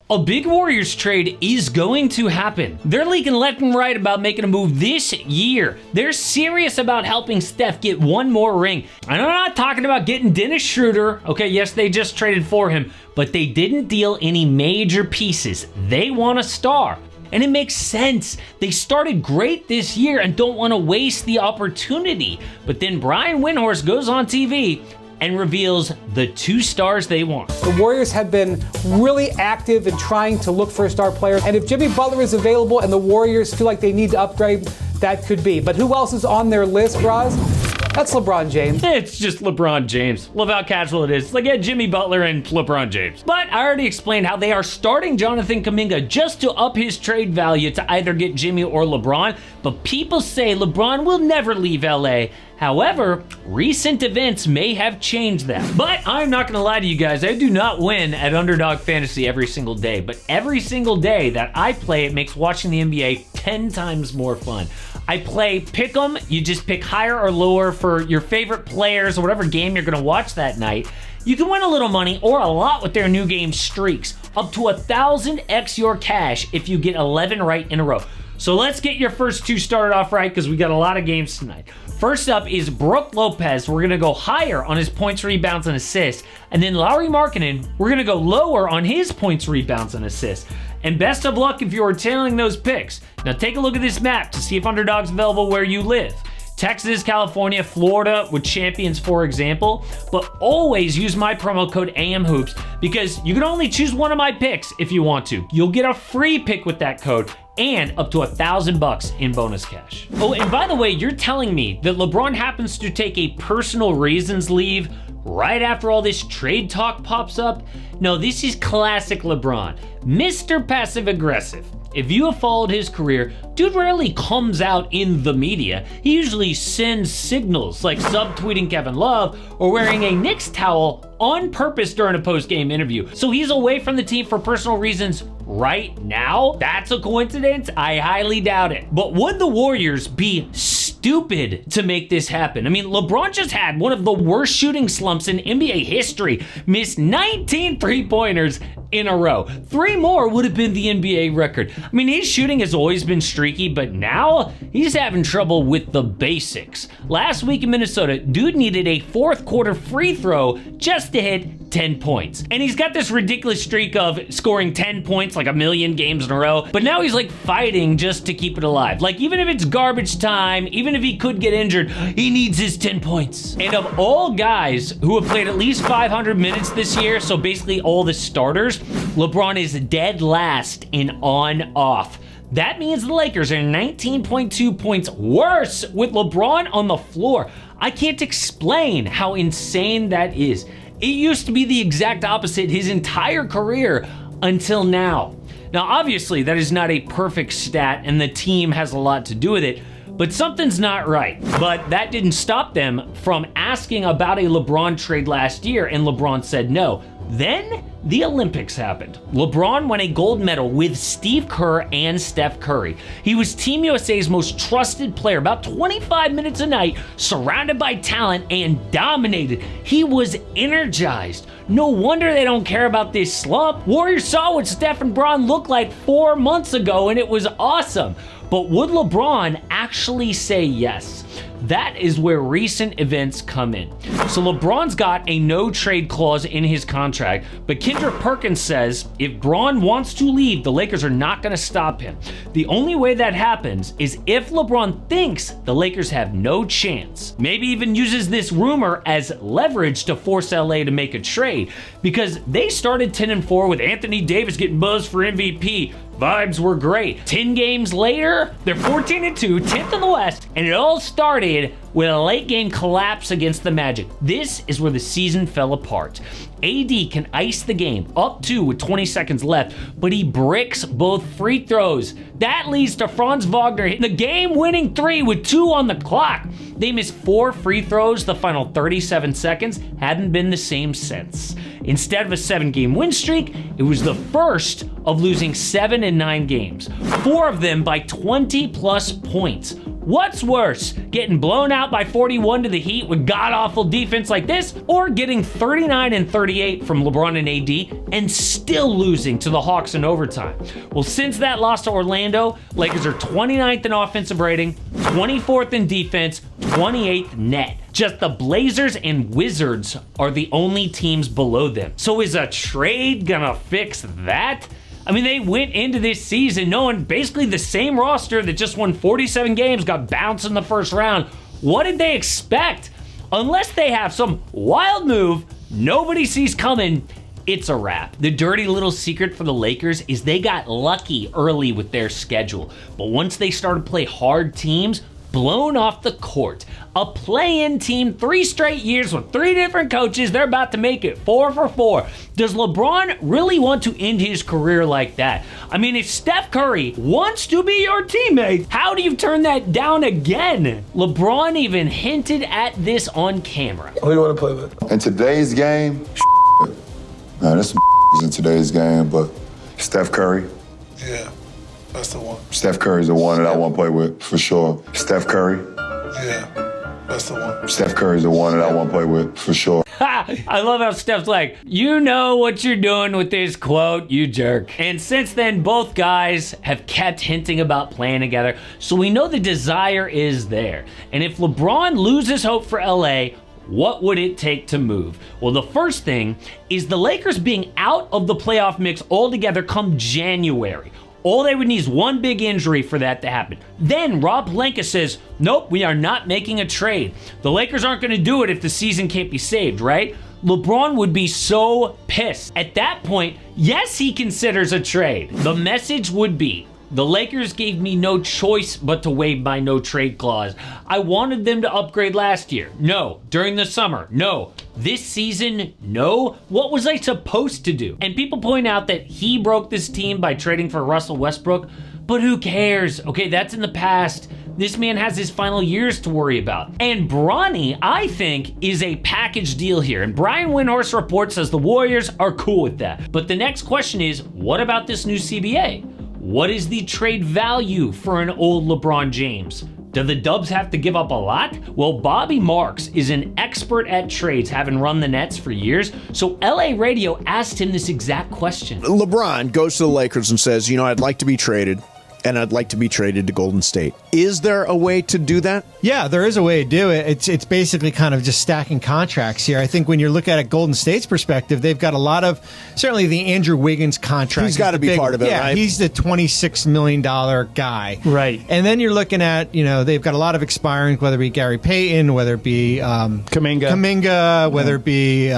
A big Warriors trade is going to happen. They're leaking left and right about making a move this year. They're serious about helping Steph get one more ring. And I'm not talking about getting Dennis Schroeder. Okay, yes, they just traded for him, but they didn't deal any major pieces. They want a star. And it makes sense. They started great this year and don't want to waste the opportunity. But then Brian Windhorst goes on TV and reveals the 2 stars they want. The Warriors have been really active in trying to look for a star player. And if Jimmy Butler is available and the Warriors feel like they need to upgrade, that could be. But who else is on their list, Roz? That's LeBron James. It's just LeBron James. Love how casual it is. It's like Jimmy Butler and LeBron James. But I already explained how they are starting Jonathan Kuminga just to up his trade value to either get Jimmy or LeBron. But people say LeBron will never leave LA. However, recent events may have changed that. But I'm not gonna lie to you guys, I do not win at Underdog Fantasy every single day. But every single day that I play, it makes watching the NBA 10 times more fun. I play pick 'em. You just pick higher or lower for your favorite players or whatever game you're gonna watch that night. You can win a little money or a lot with their new game streaks, up to 1,000x your cash if you get 11 right in a row. So let's get your first 2 started off right because we got a lot of games tonight. First up is Brook Lopez. We're gonna go higher on his points, rebounds, and assists. And then Lauri Markkanen, we're gonna go lower on his points, rebounds, and assists. And best of luck if you are tailing those picks. Now take a look at this map to see if Underdog's available where you live. Texas, California, Florida with champions, for example. But always use my promo code AMHOOPS because you can only choose one of my picks if you want to. You'll get a free pick with that code and up to $1,000 in bonus cash. Oh, and by the way, you're telling me that LeBron happens to take a personal reasons leave right after all this trade talk pops up? No, this is classic LeBron. Mr. Passive Aggressive. If you have followed his career, dude rarely comes out in the media. He usually sends signals like subtweeting Kevin Love or wearing a Knicks towel on purpose during a post-game interview. So he's away from the team for personal reasons right now? That's a coincidence? I highly doubt it. But would the Warriors be stupid to make this happen? I mean, LeBron just had one of the worst shooting slumps in NBA history. Missed 19 three-pointers in a row. 3 more would have been the NBA record. I mean, his shooting has always been streaky, but now he's having trouble with the basics. Last week in Minnesota, dude needed a 4th quarter free throw just to hit 10 points. And he's got this ridiculous streak of scoring 10 points like a million games in a row, but now he's like fighting just to keep it alive. Like even if it's garbage time, even if he could get injured, he needs his 10 points. And of all guys who have played at least 500 minutes this year, so basically all the starters, LeBron is dead last in on-off. That means the Lakers are 19.2 points worse with LeBron on the floor. I can't explain how insane that is. It used to be the exact opposite his entire career until now. Now, obviously, that is not a perfect stat, and the team has a lot to do with it, but something's not right. But that didn't stop them from asking about a LeBron trade last year, and LeBron said no. Then the Olympics happened. LeBron won a gold medal with Steve Kerr and Steph Curry. He was Team USA's most trusted player, about 25 minutes a night, surrounded by talent and dominated. He was energized. No wonder they don't care about this slump. Warriors saw what Steph and Bron looked like 4 months ago, and it was awesome. But would LeBron actually say yes? That is where recent events come in. So LeBron's got a no trade clause in his contract, but Kendrick Perkins says if Bron wants to leave, the Lakers are not going to stop him. The only way that happens is if LeBron thinks the Lakers have no chance. Maybe even uses this rumor as leverage to force LA to make a trade, because they started 10-4 with Anthony Davis getting buzzed for MVP. Vibes were great. 10 games later, they're 14-2, 10th in the West, and it all started with a late game collapse against the Magic. This is where the season fell apart. AD can ice the game, up 2 with 20 seconds left, but he bricks both free throws. That leads to Franz Wagner hitting the game-winning 3 with 2 on the clock. They missed 4 free throws the final 37 seconds, hadn't been the same since. Instead of a 7-game win streak, it was the first of losing 7 in 9 games, 4 of them by 20 plus points. What's worse, getting blown out by 41 to the Heat with god-awful defense like this, or getting 39 and 38 from LeBron and AD and still losing to the Hawks in overtime? Well, since that loss to Orlando, Lakers are 29th in offensive rating, 24th in defense, 28th net. Just the Blazers and Wizards are the only teams below them. So is a trade gonna fix that? I mean, they went into this season knowing basically the same roster that just won 47 games, got bounced in the first round. What did they expect? Unless they have some wild move nobody sees coming, it's a wrap. The dirty little secret for the Lakers is they got lucky early with their schedule. But once they started to play hard teams, blown off the court. A play-in team 3 straight years with 3 different coaches. They're about to make it 4 for 4. Does LeBron really want to end his career like that? I mean, if Steph Curry wants to be your teammate, how do you turn that down again? LeBron even hinted at this on camera. Who do you want to play with? In today's game, man, there's some in today's game, but Steph Curry. Yeah, that's the one. Steph Curry's the one that I want to play with, for sure. Steph Curry. Yeah, that's the one. Steph Curry's the one that I want to play with, for sure. I love how Steph's like, you know what you're doing with this quote, you jerk. And since then, both guys have kept hinting about playing together, so we know the desire is there. And if LeBron loses hope for LA, what would it take to move? Well, the first thing is the Lakers being out of the playoff mix altogether come January. All they would need is one big injury for that to happen. Then Rob Pelinka says, nope, we are not making a trade. The Lakers aren't going to do it if the season can't be saved, right? LeBron would be so pissed. At that point, yes, he considers a trade. The message would be, the Lakers gave me no choice but to waive my no trade clause. I wanted them to upgrade last year. No. During the summer. No. This season. No. What was I supposed to do? And people point out that he broke this team by trading for Russell Westbrook, but who cares? Okay, that's in the past. This man has his final years to worry about. And Bronny, I think, is a package deal here. And Brian Windhorst reports says the Warriors are cool with that. But the next question is, what about this new CBA? What is the trade value for an old LeBron James? Do the Dubs have to give up a lot? Well, Bobby Marks is an expert at trades, having run the Nets for years, so LA Radio asked him this exact question. LeBron goes to the Lakers and says, you know, I'd like to be traded, and I'd like to be traded to Golden State. Is there a way to do that? Yeah, there is a way to do it. It's basically kind of just stacking contracts here. I think when you look at it, Golden State's perspective, they've got a lot of, certainly the Andrew Wiggins contract. He's got to be part of it, yeah, right? He's the $26 million guy. Right. And then you're looking at, you know, they've got a lot of expiring, whether it be Gary Payton, whether it be Kuminga, whether it be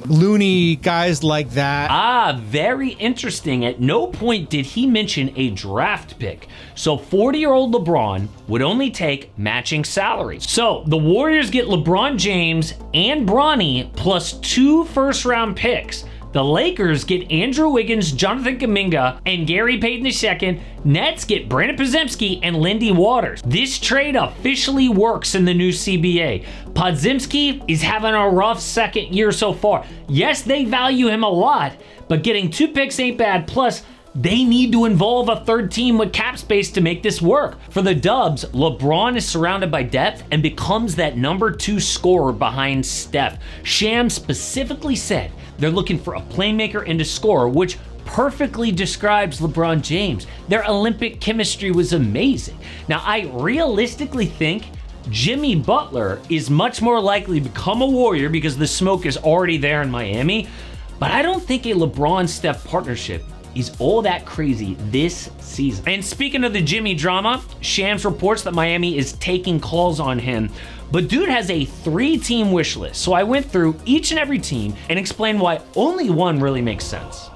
Looney, guys like that. Very interesting. At no point did he mention a draft pick. So 40-year-old LeBron would only take matching salaries. So the Warriors get LeBron James and Bronny plus 2 first-round picks. The Lakers get Andrew Wiggins, Jonathan Kuminga, and Gary Payton II. Nets get Brandon Podziemski and Lindy Waters. This trade officially works in the new CBA. Podziemski is having a rough second year so far. Yes, they value him a lot, but getting 2 picks ain't bad. Plus, they need to involve a third team with cap space to make this work. For the Dubs, LeBron is surrounded by depth and becomes that number 2 scorer behind Steph. Shams specifically said they're looking for a playmaker and a scorer, which perfectly describes LeBron James. Their Olympic chemistry was amazing. Now, I realistically think Jimmy Butler is much more likely to become a Warrior because the smoke is already there in Miami, but I don't think a LeBron-Steph partnership is all that crazy this season. And speaking of the Jimmy drama, Shams reports that Miami is taking calls on him, but dude has a 3-team wish list. So I went through each and every team and explained why only one really makes sense.